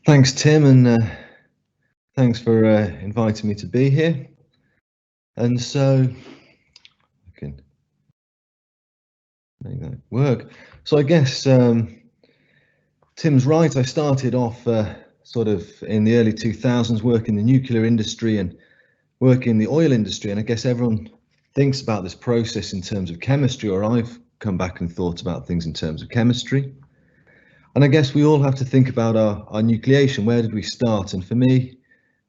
Thanks, Tim, and thanks for inviting me to be here. And so I can make that work. So I guess Tim's right. I started off sort of in the early 2000s working in the nuclear industry and working in the oil industry. And I guess everyone thinks about this process in terms of chemistry, or I've come back and thought about things in terms of chemistry. And I guess we all have to think about our nucleation. Where did we start? And for me,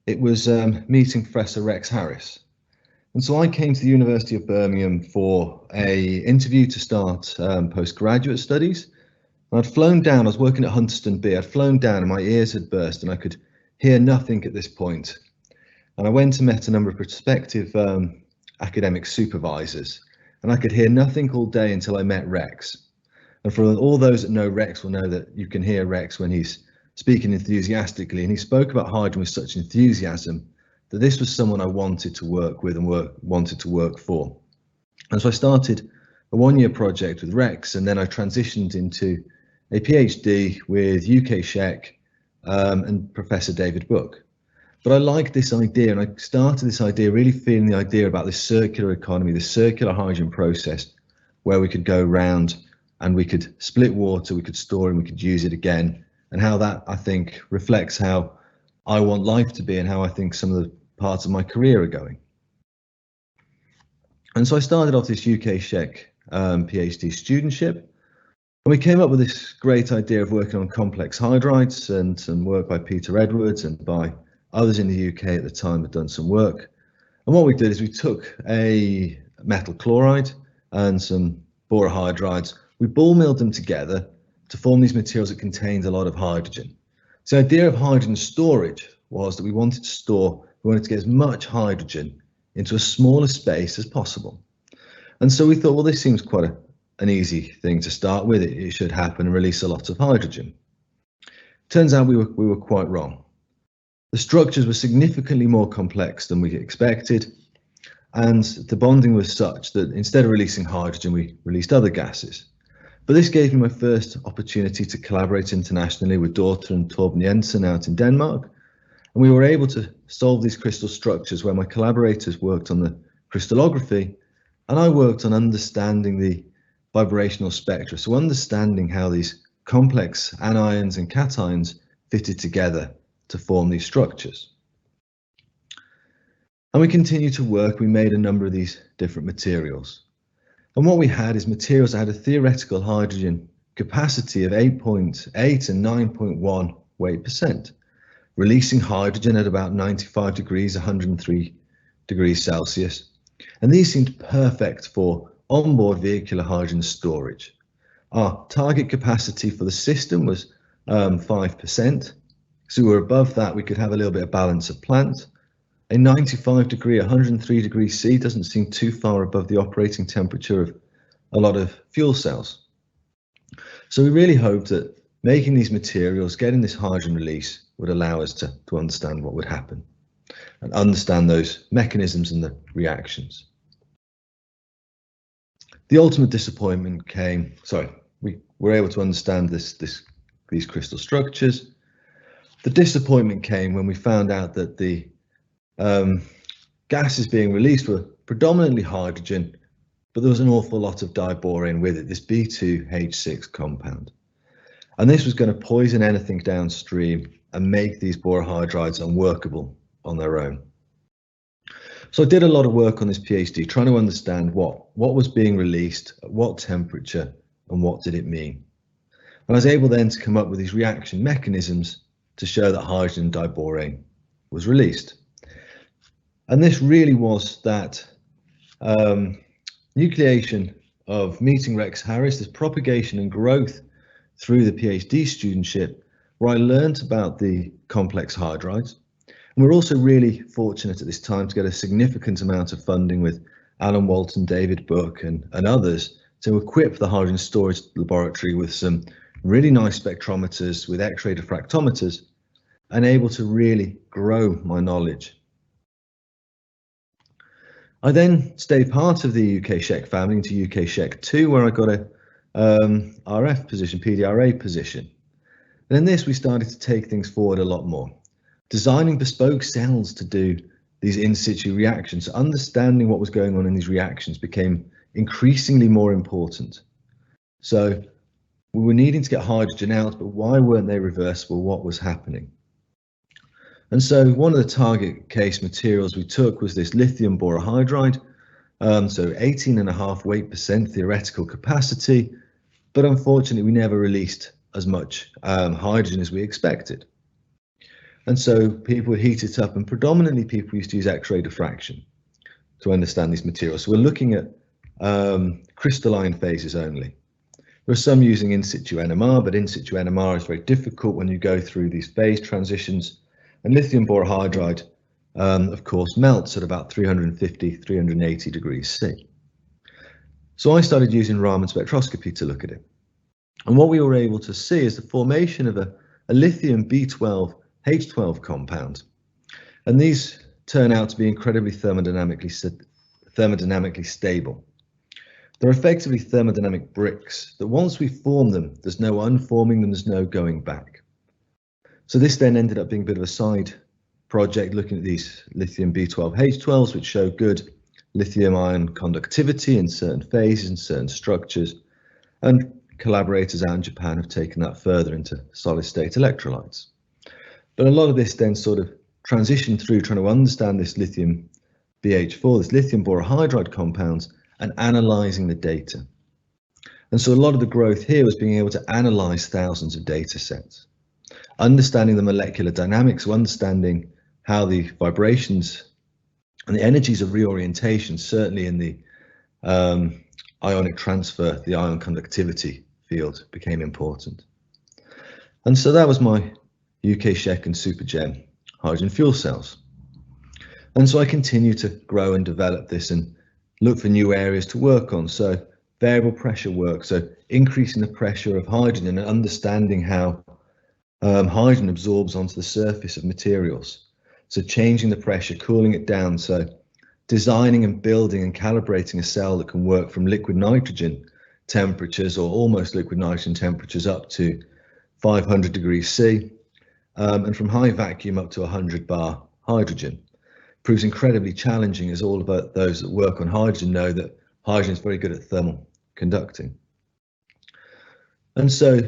it was meeting Professor Rex Harris. And so I came to the University of Birmingham for a interview to start postgraduate studies. And I'd flown down, I was working at Hunterston B, I'd flown down and my ears had burst and I could hear nothing at this point. And I went and met a number of prospective academic supervisors, and I could hear nothing all day until I met Rex. And for all those that know Rex will know that you can hear Rex when he's speaking enthusiastically, and he spoke about hydrogen with such enthusiasm that this was someone I wanted to work with and wanted to work for. And so I started a one-year project with Rex, and then I transitioned into a PhD with UK Sheck and Professor David Book. But I liked this idea, and I started this idea really feeling the idea about this circular economy, this circular hydrogen process, where we could go round and we could split water, we could store and we could use it again, and how that, I think, reflects how I want life to be and how I think some of the parts of my career are going. And so I started off this UK Sheck PhD studentship, and we came up with this great idea of working on complex hydrides, and some work by Peter Edwards and by others in the UK at the time had done some work. And what we did is we took a metal chloride and some borohydrides, we ball milled them together to form these materials that contained a lot of hydrogen. So the idea of hydrogen storage was that we wanted to get as much hydrogen into a smaller space as possible. And so we thought, well, this seems quite an easy thing to start with. It should happen and release a lot of hydrogen. Turns out we were quite wrong. The structures were significantly more complex than we expected, and the bonding was such that instead of releasing hydrogen, we released other gases. But this gave me my first opportunity to collaborate internationally with Dorte and Torben Jensen out in Denmark. And we were able to solve these crystal structures where my collaborators worked on the crystallography and I worked on understanding the vibrational spectra. So understanding how these complex anions and cations fitted together to form these structures. And we continued to work, we made a number of these different materials. And what we had is materials that had a theoretical hydrogen capacity of 8.8 and 9.1 weight percent, releasing hydrogen at about 95 degrees, 103 degrees Celsius. And these seemed perfect for onboard vehicular hydrogen storage. Our target capacity for the system was 5%. So we were above that, we could have a little bit of balance of plant. A 95 degree, 103 degrees C doesn't seem too far above the operating temperature of a lot of fuel cells. So we really hoped that making these materials, getting this hydrogen release would allow us to understand what would happen and understand those mechanisms and the reactions. The ultimate disappointment came, we were able to understand these crystal structures. The disappointment came when we found out that the gases being released were predominantly hydrogen, but there was an awful lot of diborane with it, this B2H6 compound. And this was going to poison anything downstream and make these borohydrides unworkable on their own. So I did a lot of work on this PhD, trying to understand what was being released, at what temperature, and what did it mean. And I was able then to come up with these reaction mechanisms to show that hydrogen diborane was released. And this really was that nucleation of meeting Rex Harris, this propagation and growth through the PhD studentship, where I learned about the complex hydrides. And we're also really fortunate at this time to get a significant amount of funding with Alan Walton, David Book and others to equip the hydrogen storage laboratory with some really nice spectrometers with X-ray diffractometers, and able to really grow my knowledge. I then stayed part of the UK Sheck family into UK Sheck 2, where I got a RF position, PDRA position. And in this, we started to take things forward a lot more, designing bespoke cells to do these in situ reactions. Understanding what was going on in these reactions became increasingly more important. So we were needing to get hydrogen out, but why weren't they reversible? What was happening? And so one of the target case materials we took was this lithium borohydride. So 18.5 weight% theoretical capacity, but unfortunately we never released as much hydrogen as we expected. And so people would heat it up, and predominantly people used to use X-ray diffraction to understand these materials. So we're looking at crystalline phases only. There are some using in situ NMR, but in situ NMR is very difficult when you go through these phase transitions. And lithium borohydride, of course, melts at about 350, 380 degrees C. So I started using Raman spectroscopy to look at it. And what we were able to see is the formation of a lithium B12 H12 compound. And these turn out to be incredibly thermodynamically stable. They're effectively thermodynamic bricks that once we form them, there's no unforming them, there's no going back. So this then ended up being a bit of a side project looking at these lithium B12 H12s, which show good lithium ion conductivity in certain phases and certain structures. And collaborators out in Japan have taken that further into solid state electrolytes. But a lot of this then sort of transitioned through trying to understand this lithium BH4, this lithium borohydride compounds, and analyzing the data. And so a lot of the growth here was being able to analyze thousands of data sets, understanding the molecular dynamics, understanding how the vibrations and the energies of reorientation, certainly in the ionic transfer, the ion conductivity field, became important. And so that was my UK SHEC and SuperGem hydrogen fuel cells. And so I continue to grow and develop this and look for new areas to work on. So variable pressure work, so increasing the pressure of hydrogen and understanding how hydrogen absorbs onto the surface of materials. So changing the pressure, cooling it down. So designing and building and calibrating a cell that can work from liquid nitrogen temperatures or almost liquid nitrogen temperatures up to 500 degrees C, and from high vacuum up to 100 bar hydrogen. Proves incredibly challenging, as all of those that work on hydrogen know that hydrogen is very good at thermal conducting. And so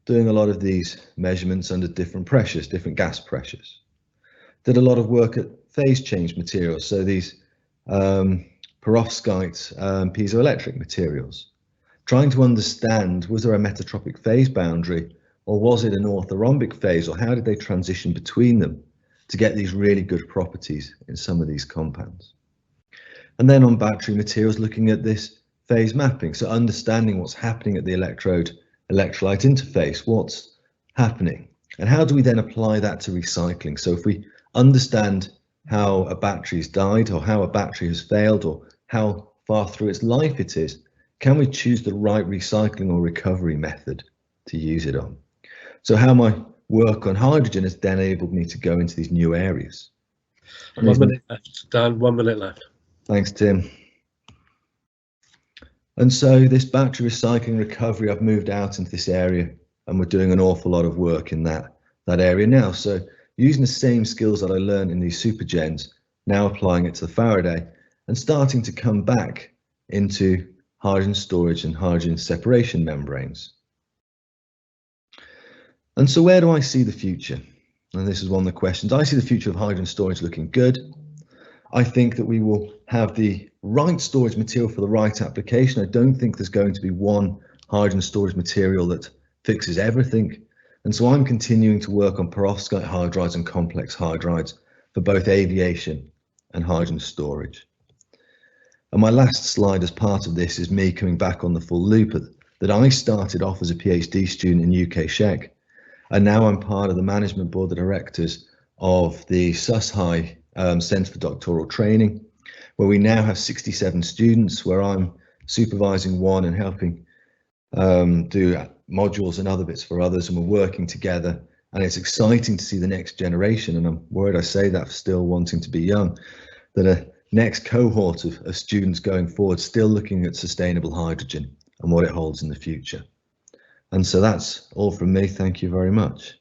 doing a lot of these measurements under different pressures, different gas pressures. Did a lot of work at phase change materials, so these perovskite piezoelectric materials, trying to understand, was there a metatropic phase boundary, or was it an orthorhombic phase, or how did they transition between them to get these really good properties in some of these compounds. And then on battery materials, looking at this phase mapping, so understanding what's happening at the electrode electrolyte interface, what's happening, and how do we then apply that to recycling. So if we understand how a battery's died, or how a battery has failed, or how far through its life it is, can we choose the right recycling or recovery method to use it on? So how my work on hydrogen has then enabled me to go into these new areas. 1 minute left, Dan, 1 minute left. Thanks, Tim. And so this battery recycling recovery, I've moved out into this area, and we're doing an awful lot of work in that area now. So using the same skills that I learned in these supergens, now applying it to the Faraday and starting to come back into hydrogen storage and hydrogen separation membranes. And so where do I see the future? And this is one of the questions. I see the future of hydrogen storage looking good. I think that we will have the right storage material for the right application. I don't think there's going to be one hydrogen storage material that fixes everything. And so I'm continuing to work on perovskite hydrides and complex hydrides for both aviation and hydrogen storage. And my last slide as part of this is me coming back on the full loop that I started off as a PhD student in UK SHEC. And now I'm part of the management board of directors of the SUSHI Centre for Doctoral Training, where we now have 67 students, where I'm supervising one and helping do modules and other bits for others, and we're working together. And it's exciting to see the next generation, and I'm worried I say that still wanting to be young, that a next cohort of students going forward still looking at sustainable hydrogen and what it holds in the future. And so that's all from me. Thank you very much.